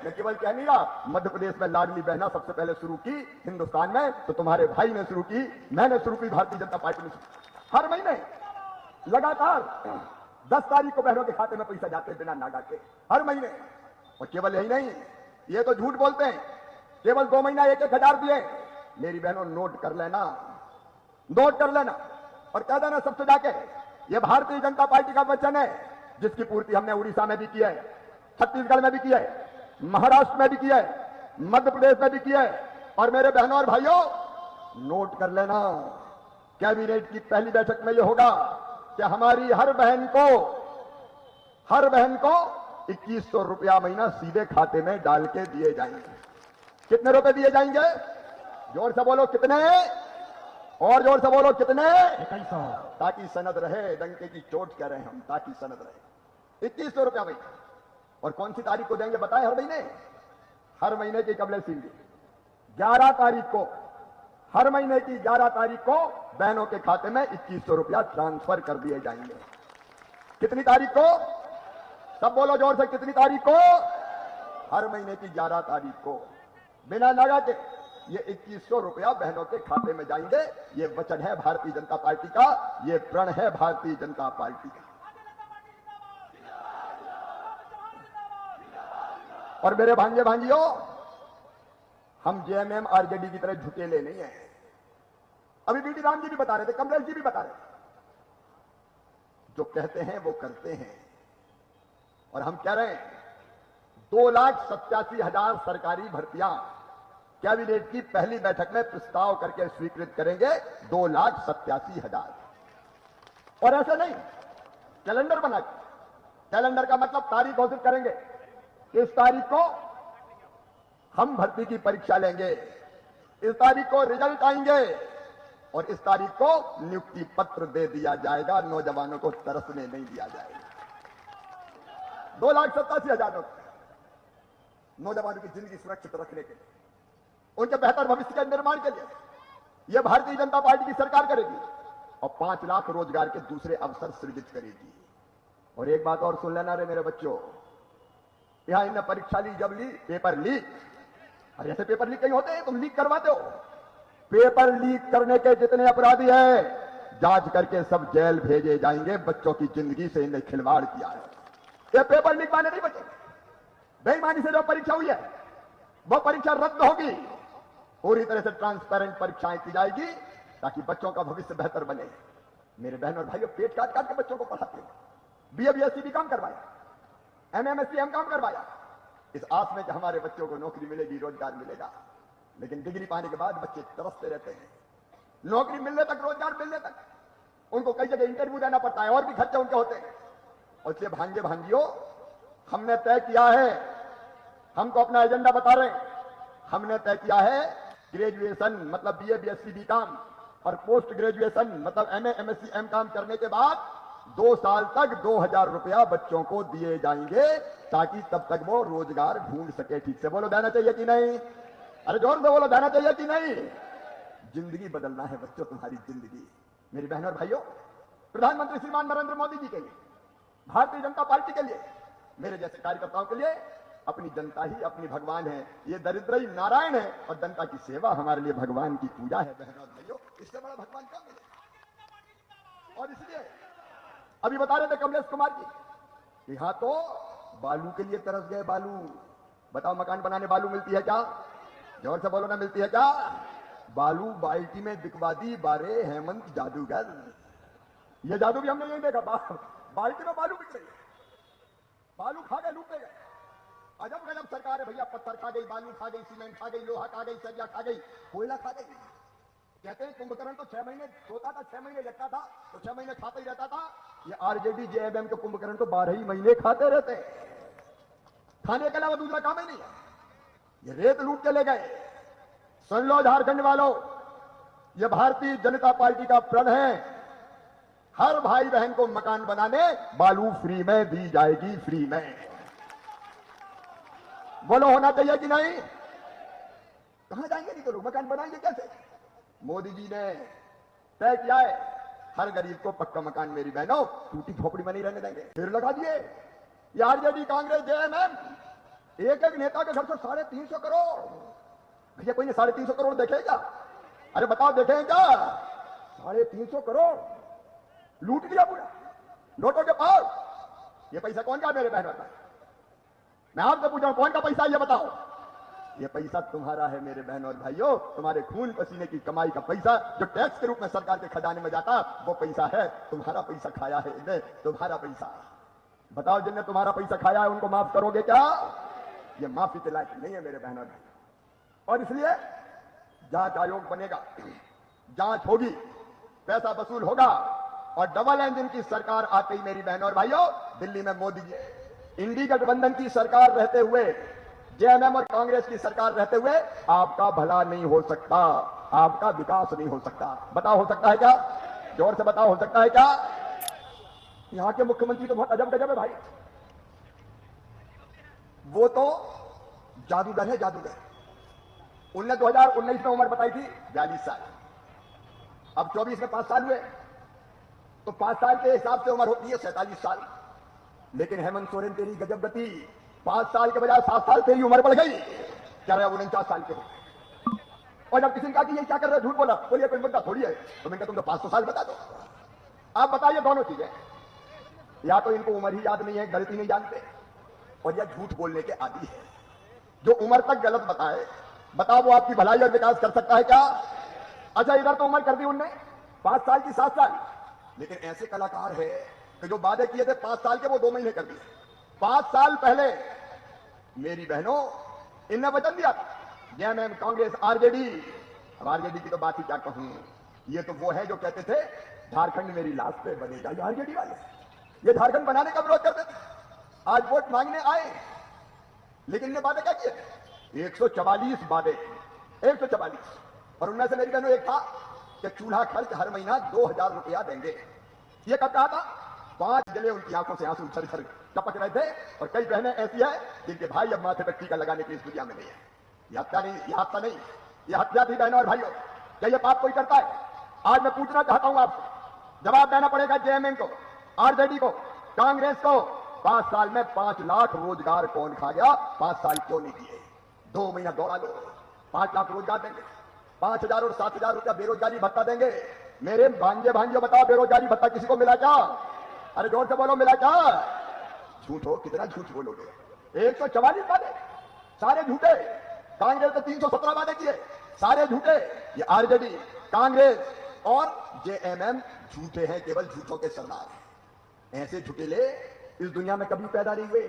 मैं केवल कह नहीं रहा, मध्य प्रदेश में लाडली बहना सबसे पहले शुरू की हिंदुस्तान में, तो तुम्हारे भाई ने शुरू की, मैंने शुरू की, भारतीय जनता पार्टी ने शुरू। हर महीने लगातार 10 तारीख को बहनों के खाते में पैसा जाते बिना नागा के, हर महीने। और केवल यही नहीं, ये तो झूठ बोलते हैं, केवल 2 महीना 1-1 हजार दिए। मेरी बहनों नोट कर लेना, नोट कर लेना और कह देना सबसे जाके, ये भारतीय जनता पार्टी का वचन है, जिसकी पूर्ति हमने उड़ीसा में भी की है, छत्तीसगढ़ में भी किया है, महाराष्ट्र में भी किया है, मध्य प्रदेश में भी किया है। और मेरे बहनों और भाइयों, नोट कर लेना, कैबिनेट की पहली बैठक में यह होगा कि हमारी हर बहन को 2100 रुपया महीना सीधे खाते में डाल के दिए जाएंगे। कितने रुपए दिए जाएंगे? जोर से बोलो कितने, और जोर से बोलो कितने? 2100। ताकि सनद रहे, डंके की चोट कह रहे हैं हम, ताकि सनद रहे। 2100 रुपया महीना। और कौन सी तारीख को देंगे बताएं? हर महीने, हर महीने की कबले सिंह 11 तारीख को, हर महीने की 11 तारीख को बहनों के खाते में 2100 रुपया ट्रांसफर कर दिए जाएंगे। कितनी तारीख को? सब बोलो जोर से, कितनी तारीख को? हर महीने की 11 तारीख को बिना लगा के ये 2100 रुपया बहनों के खाते में जाएंगे। ये वचन है भारतीय जनता पार्टी का, ये प्रण है भारतीय जनता पार्टी का। और मेरे भांजे भांजियों, हम जेएमएम आरजेडी की तरह झुकेले नहीं है। अभी बीटी राम जी भी बता रहे थे, कमलेश जी भी बता रहे थे, जो कहते हैं वो करते हैं। और हम कह रहे हैं 2,87,000 सरकारी भर्तियां कैबिनेट की पहली बैठक में प्रस्ताव करके स्वीकृत करेंगे। 2,87,000। और ऐसा नहीं, कैलेंडर बना के, कैलेंडर का मतलब तारीख घोषित करेंगे, इस तारीख को हम भर्ती की परीक्षा लेंगे, इस तारीख को रिजल्ट आएंगे और इस तारीख को नियुक्ति पत्र दे दिया जाएगा। नौजवानों को तरसने नहीं दिया जाएगा। 2,87,000 नौजवानों की जिंदगी सुरक्षित रखने के लिए, उनके बेहतर भविष्य के निर्माण के लिए यह भारतीय जनता पार्टी की सरकार करेगी और 5 लाख रोजगार के दूसरे अवसर सृजित करेगी। और एक बात और सुन लेना रे मेरे बच्चों, यहां इन्हें परीक्षा ली, जब ली पेपर लीक, और ऐसे पेपर लीक कहीं होते हैं, तुम लीक करवाते हो। पेपर लीक करने के जितने अपराधी हैं, जांच करके सब जेल भेजे जाएंगे। बच्चों की जिंदगी से इन्हें खिलवाड़ किया है। ये पेपर लीक वाले नहीं बचे। बेईमानी से जो परीक्षा हुई है वो परीक्षा रद्द होगी। पूरी तरह से ट्रांसपेरेंट परीक्षाएं की जाएगी ताकि बच्चों का भविष्य बेहतर बने। मेरे बहन और भाइयों, पेट काट काट के बच्चों को पढ़ाते हैं। बीए बीएससी भी काम करवाया, एमएमएससी एम काम करवाया, इस आस में कि हमारे बच्चों को नौकरी मिलेगी, रोजगार मिलेगा। लेकिन डिग्री पाने के बाद बच्चे तरसते रहते हैं। नौकरी मिलने तक, रोजगार मिलने तक उनको कई जगह इंटरव्यू देना पड़ता है और भी खर्चे उनके होते हैं। और इसलिए भांजे भांजियों, हमने तय किया है, हमको अपना एजेंडा बता रहे हैं, हमने तय किया है ग्रेजुएशन मतलब बीए बीएससी बी काम और पोस्ट ग्रेजुएशन मतलब एमए एमएससी एम काम करने के बाद 2 साल तक 2,000 रुपया बच्चों को दिए जाएंगे ताकि तब तक वो रोजगार ढूंढ सके। ठीक से बोलो, देना चाहिए कि नहीं? अरे जोर से बोलो, देना चाहिए कि नहीं? जिंदगी बदलना है बच्चों, तुम्हारी जिंदगी। मेरी बहनों और भाइयों, प्रधानमंत्री श्रीमान नरेंद्र मोदी जी के लिए, भारतीय जनता पार्टी के लिए, मेरे जैसे कार्यकर्ताओं के लिए अपनी जनता ही अपनी भगवान है। ये दरिद्र ही नारायण है और जनता की सेवा हमारे लिए भगवान की पूजा है। बहनों और भाइयों, इससे बड़ा भगवान क्या मिले? और इसलिए अभी बता रहे थे कमलेश कुमार जी, यहां तो बालू के लिए तरस गए। बालू, बताओ मकान बनाने बालू मिलती है क्या? जोर से बोलो ना, मिलती है क्या? बालू बाल्टी में बिकवा दी बारे हेमंत जादूगर। ये जादू भी हमने यही देखा, बाल्टी में बालू बिक रही है। बालू खा गए, लूट गए। अजब गजब सरकार है भैया। पत्थर खा गई, बालू खा गई, सीमेंट खा गई, लोहा खा गई, सरिया खा गई, कोयला खा गई। कहते हैं कुंभकर्ण तो 6 महीने सोता था, 6 महीने लगता था, तो 6 महीने खाता ही रहता था। ये आरजेडी जेएमएम के कुंभकर्ण तो 12 ही महीने खाते रहते हैं। खाने के अलावा दूसरा काम ही नहीं है। ये रेत लूट के ले गए। सुन लो झारखंड वालों, ये भारतीय जनता पार्टी का प्रण है, हर भाई बहन को मकान बनाने बालू फ्री में दी जाएगी, फ्री में। बोलो, होना चाहिए कि नहीं? कहां जाएंगे नहीं तो लोग, मकान बनाएंगे कैसे? मोदी जी ने तय किया है हर गरीब को पक्का मकान। मेरी बहनों, टूटी झोपड़ी में नहीं रहने देंगे। फिर लगा दिए ये आरजेडी कांग्रेस जेएमएम एक एक नेता के घर से 350 करोड़। भैया कोई ने 350 करोड़ देखे क्या? अरे बताओ देखे क्या? 350 करोड़ लूट लिया पूरा नोटों के पास। ये पैसा कौन का मेरे बहनों का? मैं आपसे पूछा कौन का पैसा? ये बताओ। ये पैसा तुम्हारा है मेरे बहनों और भाइयों, तुम्हारे खून पसीने की कमाई का पैसा जो टैक्स के रूप में सरकार के खजाने में जाता, वो पैसा है। तुम्हारा पैसा खाया है इन्हें, तुम्हारा पैसा। बताओ जिनने तुम्हारा पैसा खाया है उनको माफ करोगे क्या? ये माफी के लायक नहीं है मेरे बहनों और भाइयों। और इसलिए जांच आयोग बनेगा, जांच होगी, पैसा वसूल होगा और डबल इंजन की सरकार आते ही मेरी बहनों और भाइयों, दिल्ली में मोदी जी इंडी गठबंधन की सरकार रहते हुए, जेएमएम और कांग्रेस की सरकार रहते हुए आपका भला नहीं हो सकता, आपका विकास नहीं हो सकता। बताओ हो सकता है क्या? जोर से बताओ हो सकता है क्या? यहां के मुख्यमंत्री तो बहुत अजब गजब है भाई। वो तो जादूगर है, जादूगर। उनने 2019 में उम्र बताई थी 42 साल, अब 24 में 5 साल हुए, तो 5 साल के हिसाब से उम्र होती है 47 साल। लेकिन हेमंत सोरेन तेरी गजब गति, 5 साल के बजाय 7 साल तेरी उम्र बढ़ गई, क्या रहे 49 साल के हो। और जब किसी ने कहा कि ये क्या कर रहे, झूठ बोला, बोलिए कोई मुद्दा थोड़ी है, तो मैंने कहा तुम तो 500 साल बता दो। आप बताइए दोनों चीजें, या तो इनको उम्र ही याद नहीं है, गलती नहीं जानते, और या झूठ बोलने के आदी है। जो उम्र तक गलत बताए, बताओ वो आपकी भलाई और विकास कर सकता है क्या? अच्छा इधर तो उम्र कर दी उनने 5 साल की 7 साल, लेकिन ऐसे कलाकार है कि जो वादे किए थे 5 साल के वो 2 महीने कर दिए। 5 साल पहले मेरी बहनों इनने वचन दिया था, जेएमएम, कांग्रेस, आरजेडी। अब आरजेडी की तो बात ही क्या कहूं, ये तो वो है जो कहते थे झारखंड मेरी लाश पे बनेगा। ये आरजेडी वाले, ये झारखंड बनाने का विरोध करते थे, आज वोट मांगने आए, लेकिन इन्हें वादे क्या किए? 144 वादे, 144। और उनमें से मेरी बहनों एक था कि चूल्हा खर्च हर महीना 2000 रुपया देंगे। ये कब कहा था? 5 जने उनकी आंखों से आंसू छर टपक रहे थे। और कई बहनें ऐसी है जिनके भाई अब माथे पर टीका लगाने की इस दुनिया में नहीं है। ये हत्या नहीं, ये हादसा नहीं, ये हत्या थी बहनों और भाइयों। क्या ये पाप कोई करता है? आज मैं पूछना चाहता हूं आपसे, जवाब देना पड़ेगा जेएमएम को, आरजेडी को, कांग्रेस को। 5 साल में 5 लाख रोजगार कौन खा गया? 5 साल क्यों नहीं दिए? 2 महीना दौड़ा लो, 5 लाख रोजगार देंगे, 5000 और 7000 रुपया बेरोजगारी भत्ता देंगे। मेरे भांजे बताओ बेरोजगारी भत्ता किसी को मिला क्या? अरे जोर से बोलो, मिला क्या? झूठ हो, कितना झूठ बोलोगे? 144 वादे सारे झूठे। कांग्रेस ने 317 वादे किए, सारे झूठे। ये आरजेडी, कांग्रेस और जेएमएम झूठे हैं, केवल झूठों के सरदार हैं। ऐसे झूठेले इस दुनिया में कभी पैदा नहीं हुए।